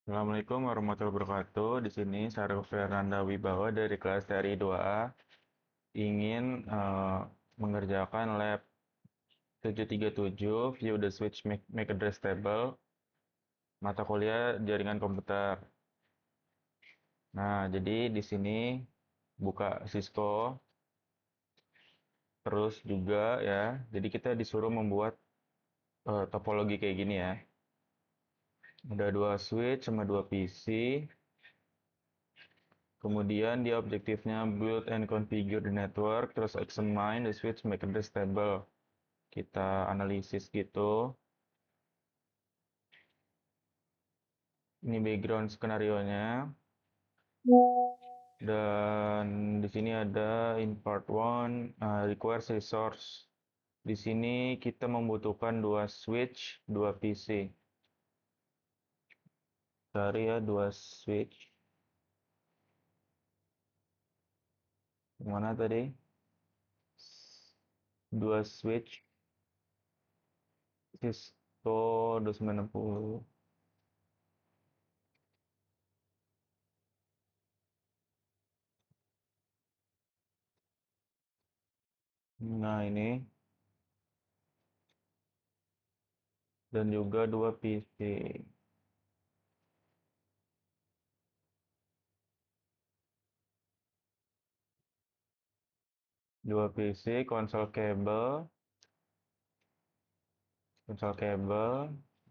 Assalamualaikum warahmatullahi wabarakatuh. Di sini Sarul Fernanda Wibawa dari kelas TRI 2A ingin mengerjakan lab 737 View the Switch Make Address Table mata kuliah jaringan komputer. Nah, jadi di sini buka Cisco, terus juga ya. Jadi kita disuruh membuat topologi kayak gini ya. Ada dua switch sama dua PC. Kemudian dia objektifnya build and configure the network, terus examine the switch make address table. Kita analisis gitu. Ini background skenario-nya. Dan di sini ada in part 1 requires resource. Di sini kita membutuhkan dua switch, dua PC. Cari ya dua switch. Mana tadi? Dua switch Cisco 2960. Nah, ini dan juga dua PC. Dua PC, konsol kabel,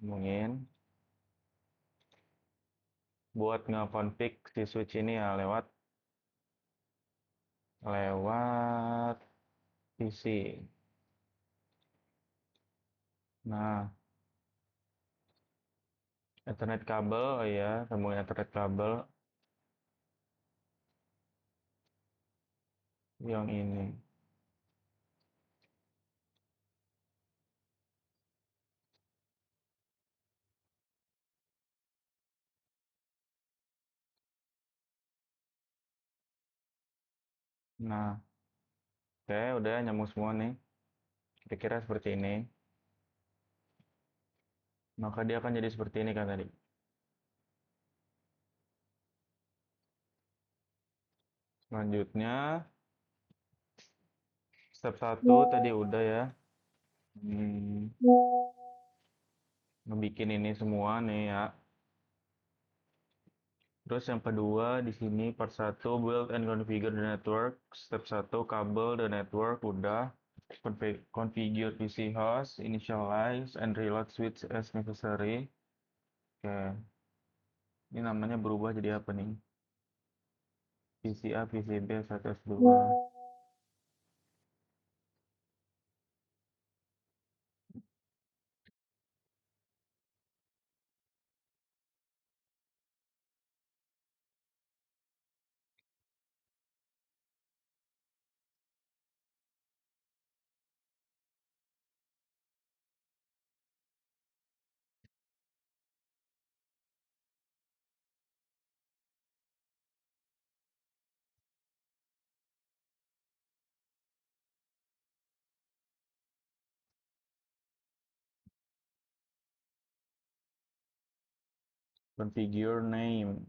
mungkin buat nge-config si switch ini ya lewat lewat PC. Nah, Ethernet kabel, oh ya, sambungan Ethernet kabel yang ini. Nah, oke, udah nyambung semua nih. Kira-kira seperti ini. Maka dia akan jadi seperti ini kan tadi. Selanjutnya, step 1 tadi udah ya. Hmm, ngebikin ini semua nih ya. Terus yang kedua di sini part 1 build and configure the network. Step 1 kabel the network udah. Configure PC host, initialize and reload switch as necessary. Oke, ini namanya berubah jadi apa nih? PC A, PC B, 1 S2. Configure name.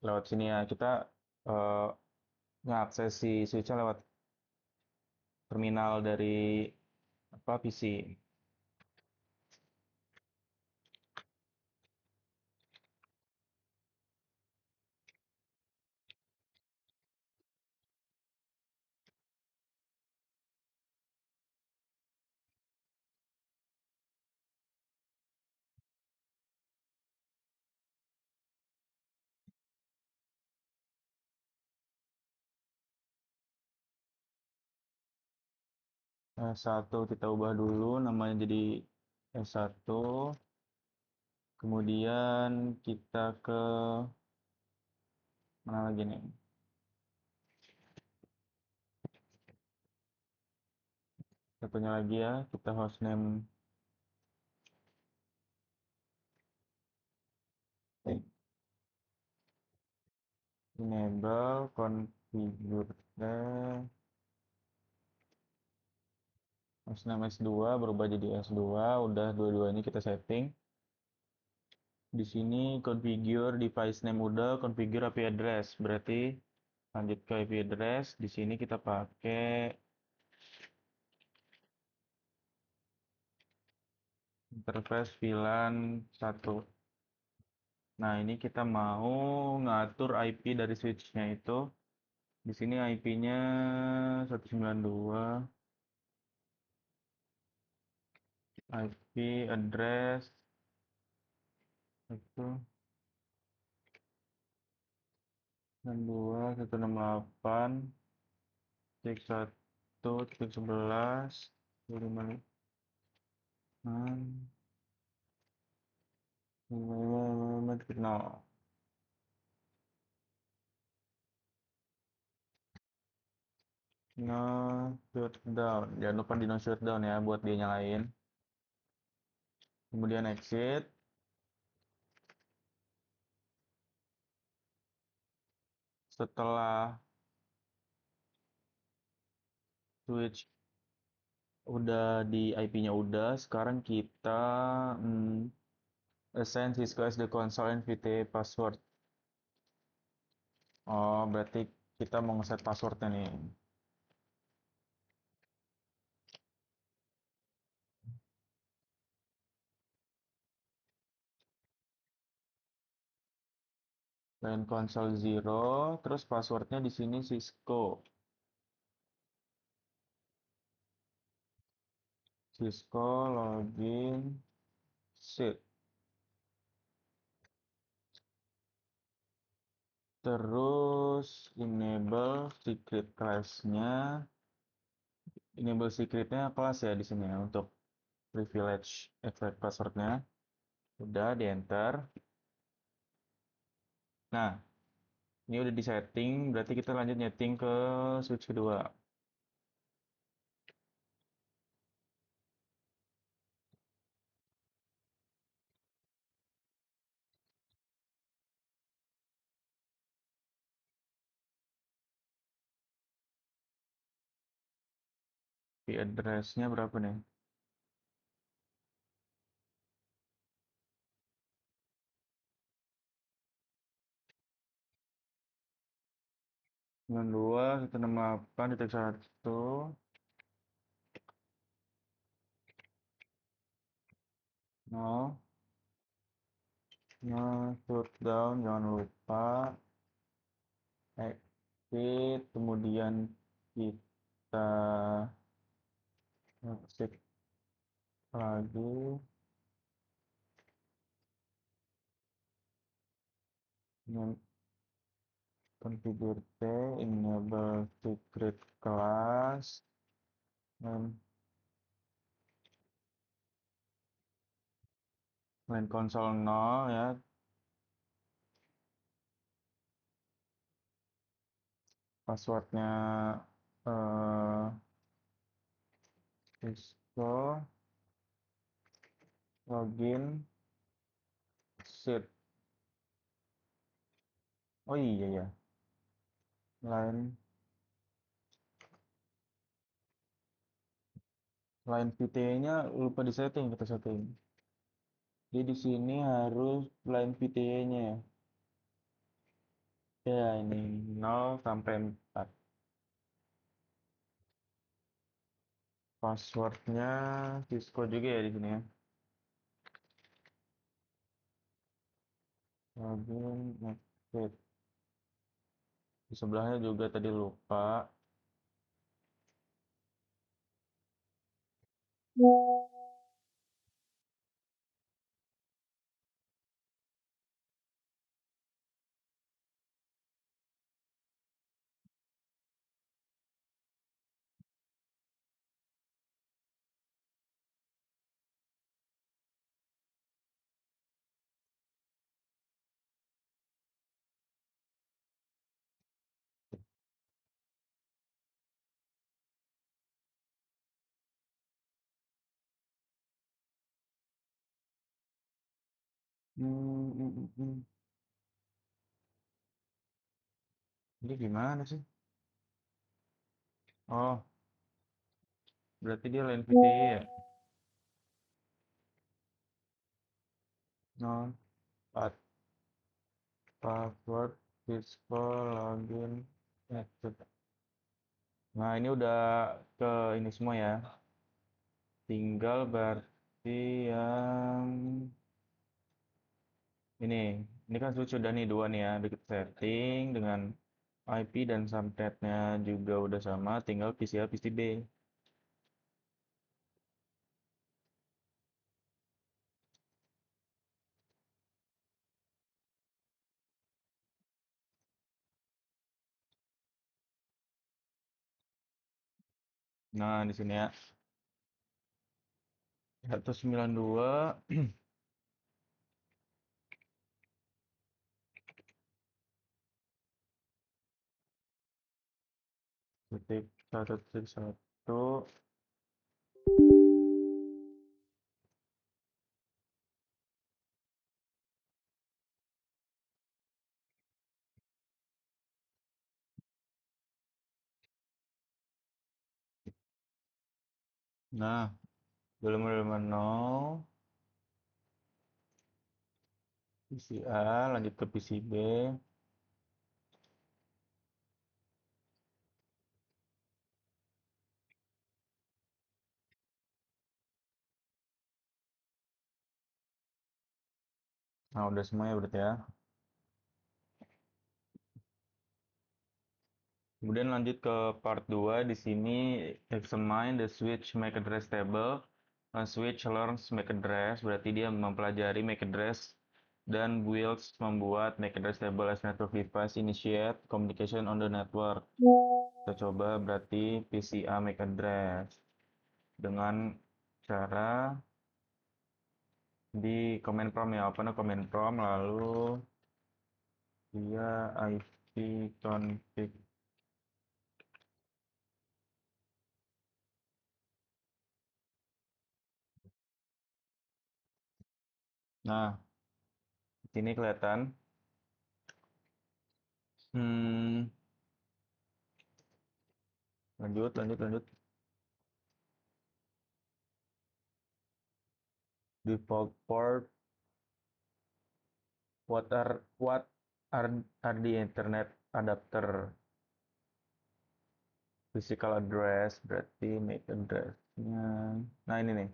Lewat sini ya, kita uh, ngakses si switch lewat terminal dari apa PC. S1 kita ubah dulu namanya jadi S1. Kemudian kita ke mana lagi nih? Satunya lagi ya, kita hostname enable configure hostname S2 berubah jadi S2, udah dua-duanya kita setting. Di sini configure device name udah, configure IP address. Berarti lanjut ke IP address. Di sini kita pakai interface VLAN 1. Nah, ini kita mau ngatur IP dari switch-nya itu. Di sini IP-nya 192, IP address itu 62.168 titik 1 titik 11 256 titik 0. No shutdown. Jangan lupa di no shutdown ya buat dia nyalain. Kemudian exit. Setelah switch udah di IP-nya udah, sekarang kita assign Cisco as the console NVDA password. Oh, berarti kita mau ngeset passwordnya nih. Line console 0, terus passwordnya di sini Cisco. Cisco login set. Terus enable secret class-nya. Enable secretnya kelas ya di sini ya untuk privilege exact passwordnya. Udah di enter. Nah, ini udah di setting, berarti kita lanjut nyeting ke switch kedua. Di address-nya berapa nih? 92.168.1 0 no shutdown, jangan lupa exit, kemudian kita exit lagi dengan configure T, enable secret class, dan main console 0 ya, passwordnya eh Cisco login set. Oh iya ya, line line VT-nya lupa disetting, kita setting. Jadi di sini harus line VT-nya ya. Ya, ini 0 sampai 4. Passwordnya Cisco juga ya di sini ya. Login, exit. Di sebelahnya juga tadi lupa. Hmm, hmm, hmm, hmm. Ini gimana sih? Oh, berarti dia line VTE ya? No. password, physical, login, exit. Nah, ini udah ke ini semua ya. Tinggal berarti yang ini. Ini kan sudah nih dua nih ya. Dikit setting dengan IP dan subnetnya juga udah sama. Tinggal PCA, PCB. Nah, di sini ya. 192 titik 1 titik 1. Nah, belum belum nol. PCA lanjut ke PCB. Nah, udah semua ya berarti ya. Kemudian lanjut ke part 2 di sini examine the switch MAC address table. Switch learns MAC address berarti dia mempelajari MAC address dan builds membuat MAC address table as network device initiate communication on the network. Kita coba berarti PCA MAC address dengan cara di command prompt ya, open command prompt lalu dia IP config. Nah, di sini kelihatan. Hmm, lanjut. Default port. What are the internet adapter? Physical address berarti MAC address-nya. Nah, ini nih.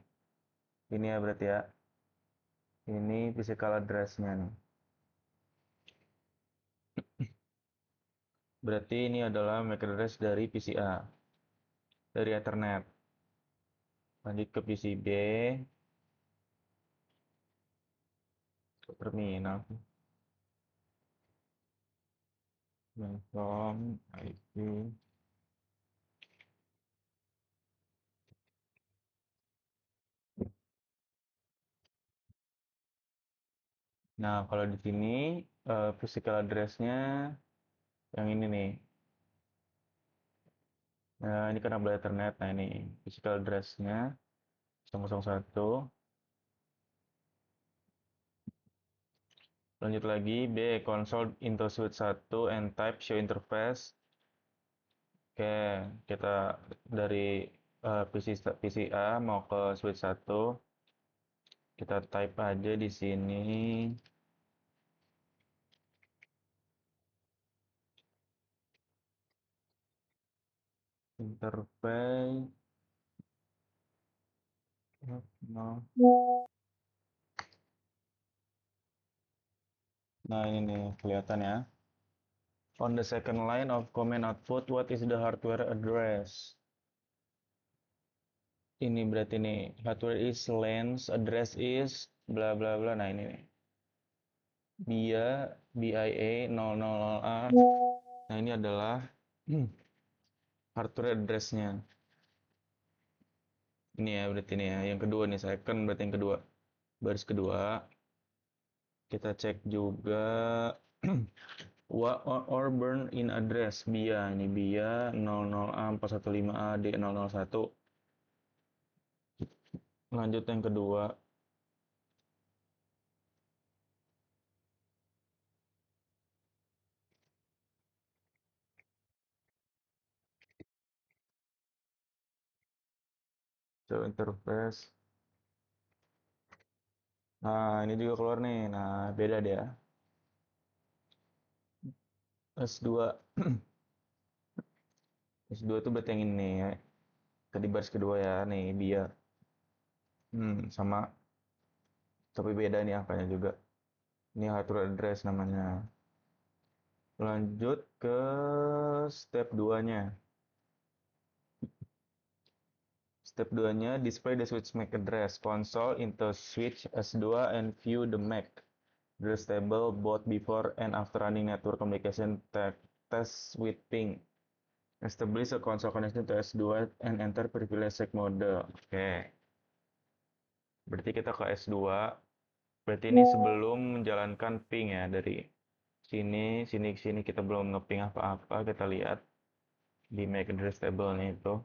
Ini ya berarti ya. Ini physical address-nya nih. Berarti ini adalah MAC address dari PCA, dari Ethernet. Lanjut ke PCB, ke terminal. From IP. Nah, kalau di sini physical address-nya yang ini nih. Nah, ini kan kabel Ethernet. Nah, ini physical address-nya 001. Lanjut lagi, B, console into switch 1 and type show interface. Oke, kita dari PCA mau ke switch 1. Kita type aja di sini interface. No. Nah, ini nih kelihatan ya. On the second line of command output, what is the hardware address? Ini berarti nih, hardware is lens, address is bla bla bla. Nah, ini nih. BIA 000A. Nah, ini adalah hardware address-nya. Ini ya, berarti ini ya. Yang kedua nih, second berarti yang kedua. Baris kedua. Kita cek juga or burn in address BIA. Ini BIA 00A 415A D001. Lanjut yang kedua. Show interface. Nah, ini juga keluar nih. Nah, beda dia. S2. S2 tuh berarti yang ini ya. Tadi baris kedua ya, nih biar. Sama. Tapi beda nih angkanya juga. Ini hardware address namanya. Lanjut ke step 2-nya. Step 2-nya, display the switch MAC address console into switch S2 and view the MAC address table both before and after running network communication test with ping. Establish a console connection to S2 and enter privilege check mode. Oke, berarti kita ke S2. Berarti ini sebelum menjalankan ping ya, dari sini ke sini kita belum ngeping apa-apa. Kita lihat di MAC address table-nya itu.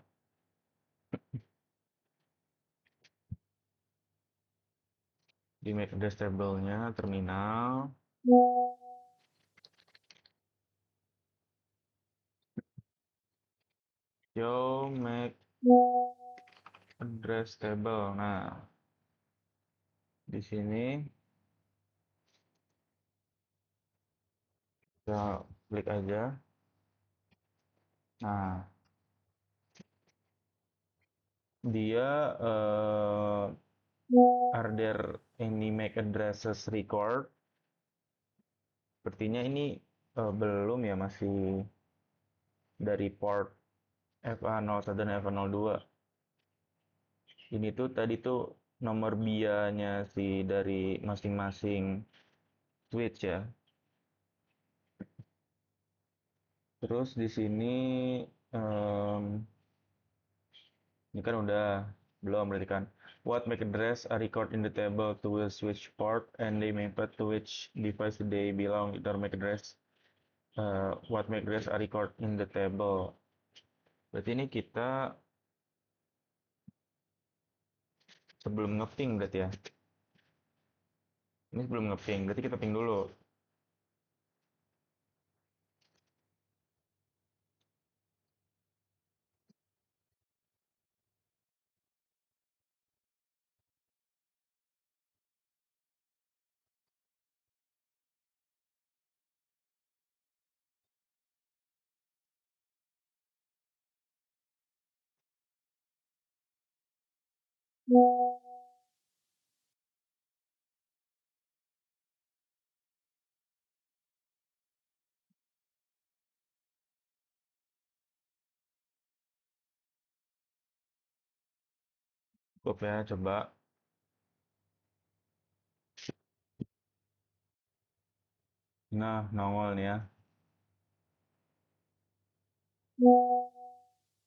Di MAC address table-nya terminal. Show MAC address table. Nah, di sini kita klik aja. Nah, dia are there any MAC addresses record? Sepertinya ini belum ya, masih dari port FA01 dan FA02. Ini tuh tadi tuh nomor bianya si dari masing-masing switch ya. Terus di sini em, ini kan udah belum berarti kan. What MAC address are record in the table to will switch port and they mapped to which device they belong. Itu MAC address. What MAC address are record in the table. Berarti ini kita sebelum ngeping berarti ya. Ini sebelum ngeping, berarti kita ping dulu. Cukup ya, coba. Nah, nongol nih ya.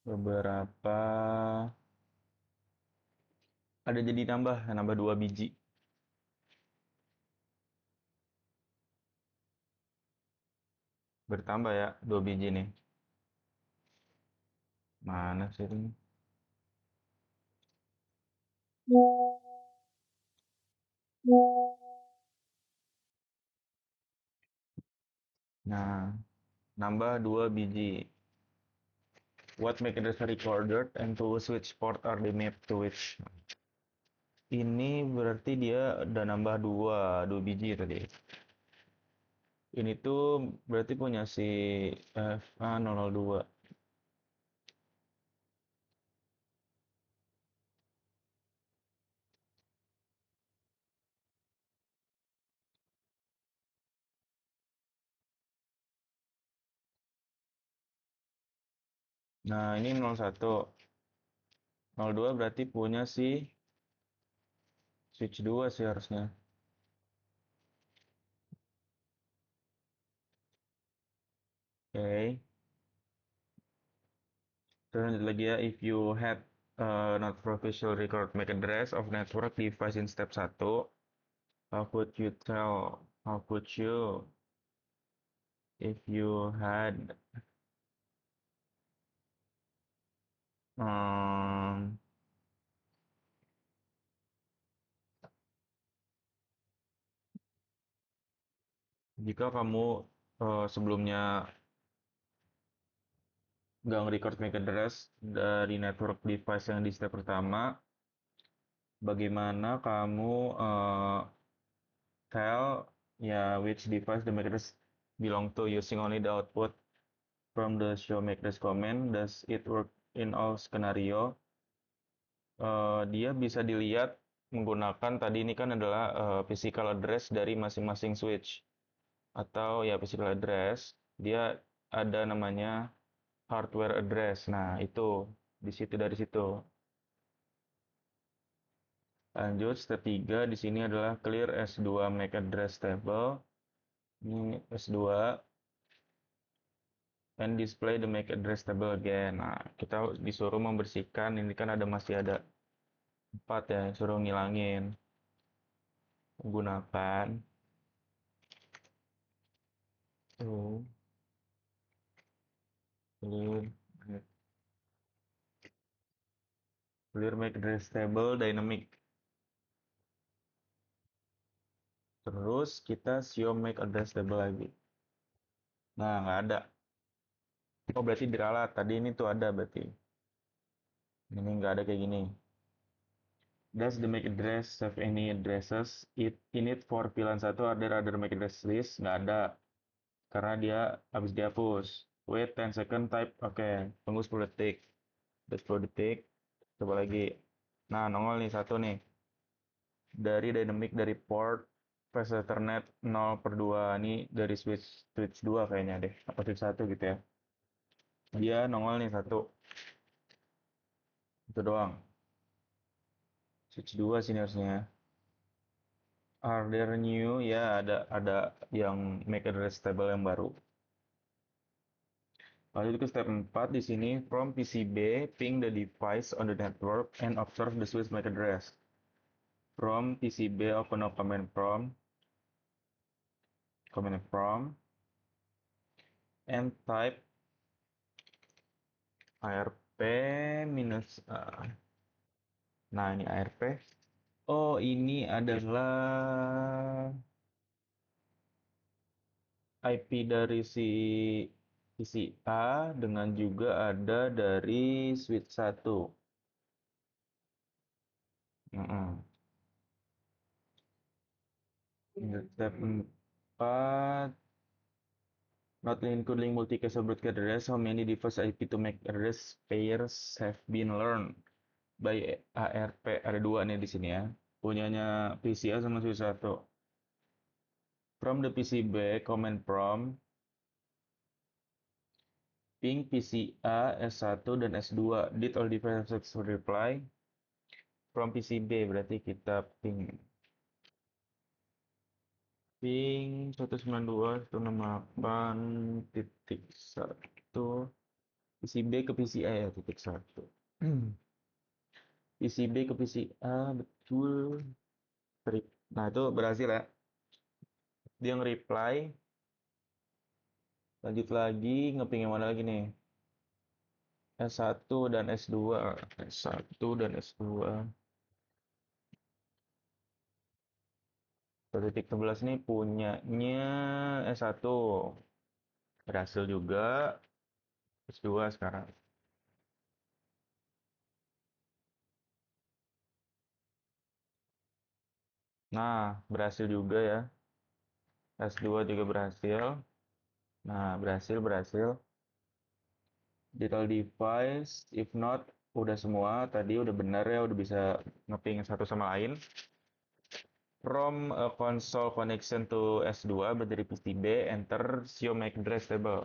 Beberapa ada jadi nambah 2 biji. Bertambah ya, 2 biji nih. Mana sih ini? Nah, nambah 2 biji. What make it as recorded and to switch port are they mapped to which? Ini berarti dia udah nambah 2 biji tadi. Ini tuh berarti punya si FA002. Nah, ini 01. 02 berarti punya si switch 2 sih harusnya. Oke. Terus lanjut lagi ya, if you had not official record MAC address of network device in step 1, how could you if you had um, jika kamu sebelumnya nggak nge-record MAC address dari network device yang di step pertama, bagaimana kamu tell ya which device the MAC address belong to using only the output from the show MAC address command. Does it work in all scenario? Dia bisa dilihat menggunakan tadi ini kan adalah physical address dari masing-masing switch atau ya physical address. Dia ada namanya hardware address. Nah, itu di situ dari situ. Lanjut, step 3 di sini adalah clear S2 MAC address table. Ini S2 and display the MAC address table again. Nah, kita disuruh membersihkan. Ini kan masih ada 4 ya, suruh ngilangin. Menggunakan tuh clear clear MAC address table dynamic. Terus kita show MAC address table lagi. Nah, nggak ada. Oh, berarti diralat. Tadi ini tuh ada berarti. Ini nggak ada kayak gini. Does the MAC address have any addresses in it for pilihan satu? Are there other MAC address list? Nggak ada. Karena dia habis dihapus. Wait 10 second type. Oke, tunggu 10 detik. Udah 10 detik. Coba lagi. Nah, nongol nih satu nih. Dari dynamic dari port fast Ethernet 0/2. Ini dari switch 2 kayaknya deh. Apa switch 1 gitu ya. Dia nongol nih satu. Itu doang. Switch 2 sini harusnya. Are there new? Ya, ada yang make address table yang baru. Lanjut ke step 4 di sini. From PCB, ping the device on the network and observe the switch MAC address. From PCB, open a command prompt, and type ARP minus Nah, ini ARP. Oh, ini adalah IP dari si PCA dengan juga ada dari switch 1. Mm-mm. Step 4, not including multi-castle broadcast address, how many device IP to make address pairs have been learned by ARP? Ada dua nih di sini ya. Punyanya PCA sama switch 1. From the PCB command prompt, ping PCA S1 dan S2. Did all devices reply? From PCB berarti kita ping 192.168.1 PCB ke PCA ya titik 1. PCB ke PCA betul. Nah, itu berhasil ya. Dia nge-reply. Lanjut lagi, ngeping yang mana lagi nih? S1 dan S2. S1 dan S2. 1.11 nih punyanya S1. Berhasil juga. S2 sekarang. Nah, berhasil juga ya. S2 juga berhasil. Nah, berhasil. Digital device, if not, udah semua. Tadi udah benar ya, udah bisa ngeping satu sama lain. From a console connection to S2, berarti PCB, enter show MAC address table.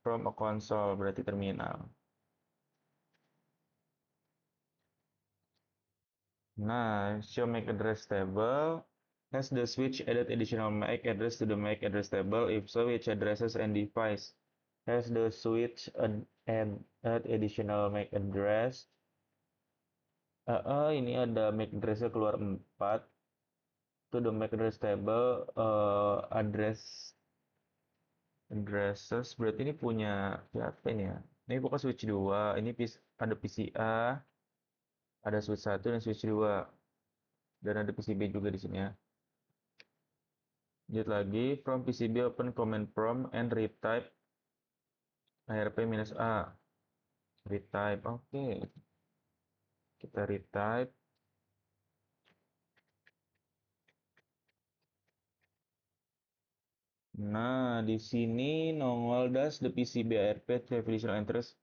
From a console, berarti terminal. Nah, show MAC address table. Has the switch added additional MAC address to the MAC address table? If so, which addresses and device? Has the switch add additional MAC address? Ini ada MAC addressnya keluar 4. To the MAC address table, addresses berarti ini punya siapa ini ya? Ini pokoknya switch 2. Ini ada PCA, ada switch 1 dan switch 2. Dan ada PCB juga di sini ya. Lanjut lagi, from PCB open command prompt and retype ARP-A. Retype, oke. Kita retype. Nah, di sini nongol das the PCB ARP Definitional Interest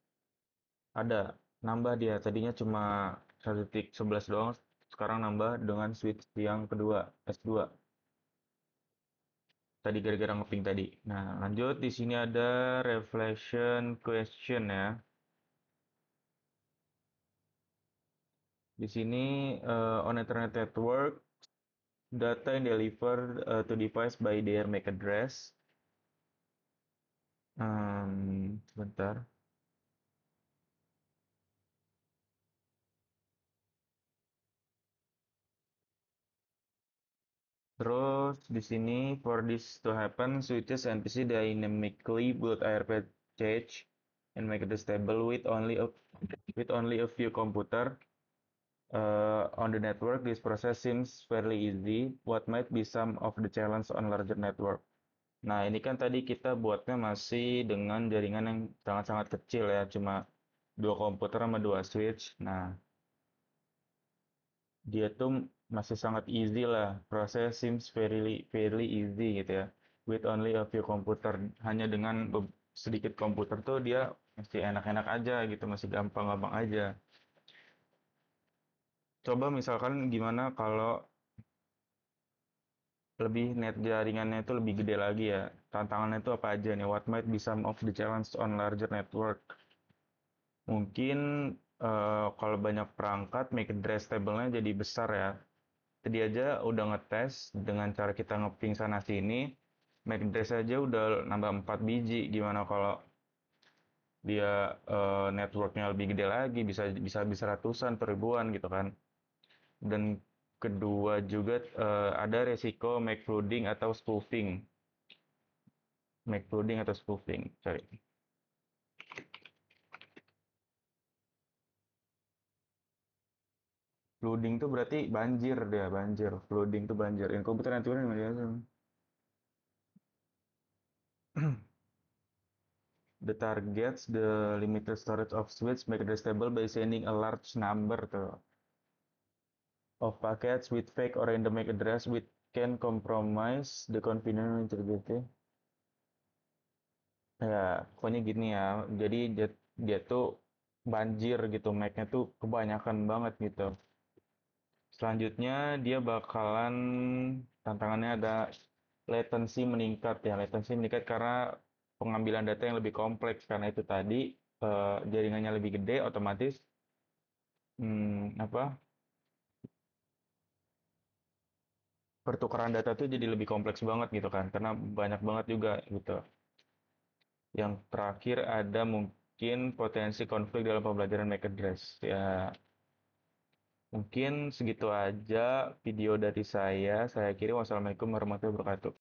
ada nambah dia. Tadinya cuma 1.11 doang, sekarang nambah dengan switch yang kedua S2. Tadi gara-gara ngeping tadi. Nah, lanjut di sini ada reflection question ya. Di sini on Ethernet network data yang delivered to device by their MAC address. Sebentar. Terus di sini for this to happen, switches NPC dynamically build ARP change and make it stable with only a few computer on the network. This process seems fairly easy. What might be some of the challenge on larger network? Nah, ini kan tadi kita buatnya masih dengan jaringan yang sangat-sangat kecil ya, cuma dua komputer sama dua switch. Nah, dia tuh masih sangat easy lah. Proses seems fairly easy gitu ya. With only a few computer, hanya dengan sedikit komputer tuh dia masih enak-enak aja gitu, masih gampang-gampang aja. Coba misalkan gimana kalau lebih net jaringannya itu lebih gede lagi ya. Tantangannya itu apa aja nih? What might be some of the challenge on larger network? Mungkin kalau banyak perangkat, make address table-nya jadi besar ya. Tadi aja udah ngetes dengan cara kita ngeping sana sini, make address aja udah nambah 4 biji. Gimana kalau dia networknya lebih gede lagi, bisa ratusan, atau ribuan gitu kan. Dan kedua juga ada resiko make flooding atau spoofing. Make flooding atau spoofing, sorry. Flooding tuh berarti banjir dia, banjir. Flooding tuh banjir. Yang komputer nanti the targets the limited storage of switch make it stable by sending a large number of packets with fake or random MAC address which can compromise the confidence integrity. Ya, pokoknya gini ya. Jadi dia tuh banjir gitu, MAC-nya tuh kebanyakan banget gitu. Selanjutnya dia bakalan tantangannya ada latency meningkat ya. Latency meningkat karena pengambilan data yang lebih kompleks karena itu tadi jaringannya lebih gede otomatis apa pertukaran data tuh jadi lebih kompleks banget gitu kan karena banyak banget juga gitu. Yang terakhir ada mungkin potensi konflik dalam pembelajaran MAC address. Ya, mungkin segitu aja video dari saya. Saya kirim. Wassalamualaikum warahmatullahi wabarakatuh.